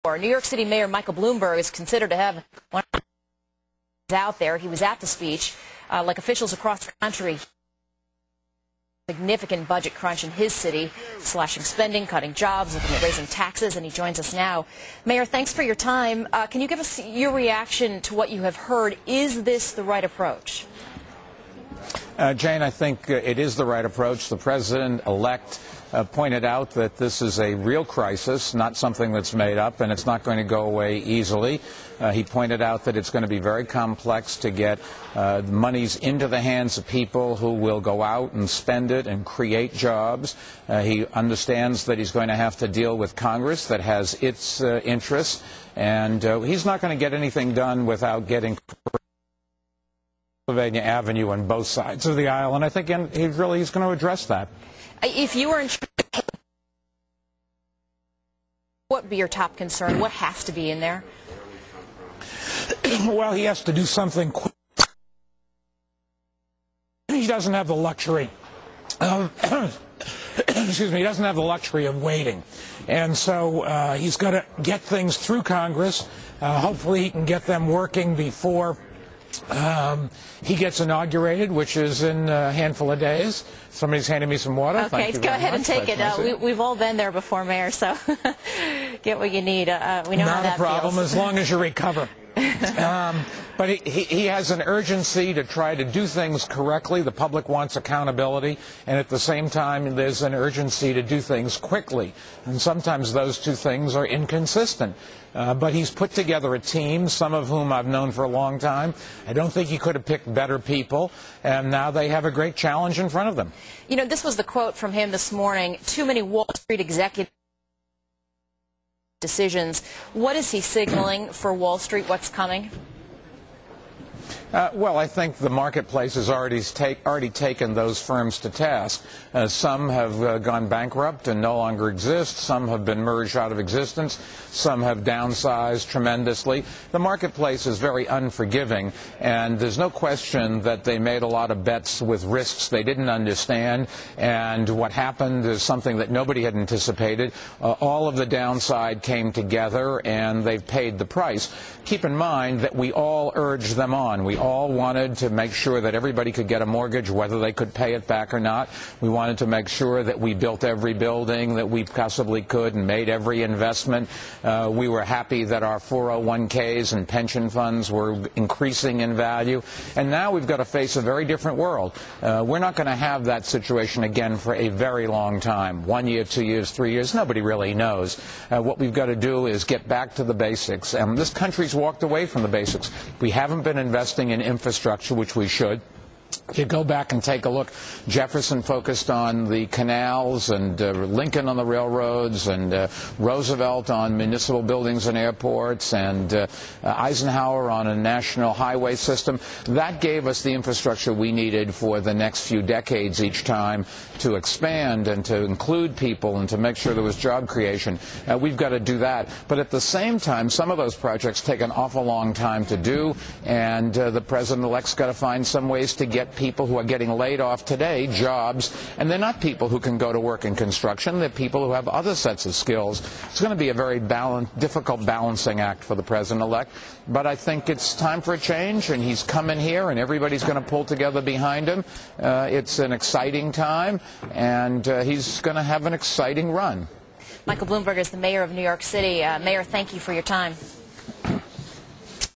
New York City Mayor Michael Bloomberg is considered to have one of the out there. He was at the speech. Like officials across the country, significant budget crunch in his city, slashing spending, cutting jobs, looking at raising taxes, and he joins us now. Mayor, thanks for your time. Can you give us your reaction to what you have heard? Is this the right approach? Jane, I think it is the right approach. The president-elect pointed out that this is a real crisis, not something that's made up, and it's not going to go away easily. He pointed out that it's going to be very complex to get monies into the hands of people who will go out and spend it and create jobs. He understands that he's going to have to deal with Congress that has its interests, and he's not going to get anything done without getting Pennsylvania Avenue on both sides of the aisle, and I think he's going to address that. If you were in charge, what would be your top concern? What has to be in there? Well, he has to do something quick. He doesn't have the luxury of, excuse me, he doesn't have the luxury of waiting. And so he's got to get things through Congress. Hopefully he can get them working before he gets inaugurated, which is in a handful of days. Somebody's handing me some water. Okay, go ahead and take it. We've all been there before, Mayor, so get what you need. We know how that feels. Not a problem, as long as you recover. But he has an urgency to try to do things correctly. The public wants accountability, and at the same time, there's an urgency to do things quickly. And sometimes those two things are inconsistent. But he's put together a team, some of whom I've known for a long time. I don't think he could have picked better people, and now they have a great challenge in front of them. You know, this was the quote from him this morning: too many Wall Street executives decisions. What is he signaling for Wall Street? What's coming? Well, I think the marketplace has already taken those firms to task. Some have gone bankrupt and no longer exist. Some have been merged out of existence. Some have downsized tremendously. The marketplace is very unforgiving, and there's no question that they made a lot of bets with risks they didn't understand, and what happened is something that nobody had anticipated. All of the downside came together, and they've paid the price. Keep in mind that we all urged them on. We all wanted to make sure that everybody could get a mortgage, whether they could pay it back or not. We wanted to make sure that we built every building that we possibly could and made every investment. We were happy that our 401ks and pension funds were increasing in value. And now we've got to face a very different world. We're not going to have that situation again for a very long time. 1 year, 2 years, 3 years, nobody really knows. What we've got to do is get back to the basics. And this country's walked away from the basics. We haven't been investing in infrastructure, which we should. If you go back and take a look, Jefferson focused on the canals, and Lincoln on the railroads, and Roosevelt on municipal buildings and airports, and Eisenhower on a national highway system. That gave us the infrastructure we needed for the next few decades each time to expand and to include people and to make sure there was job creation. We've got to do that. But at the same time, some of those projects take an awful long time to do, and the president-elect's got to find some ways to get people who are getting laid off today jobs, and they're not people who can go to work in construction. They're people who have other sets of skills. It's going to be a very difficult balancing act for the president-elect, but I think it's time for a change, and he's coming here, and everybody's going to pull together behind him. It's an exciting time, and he's going to have an exciting run. Michael Bloomberg is the mayor of New York City. Mayor, thank you for your time.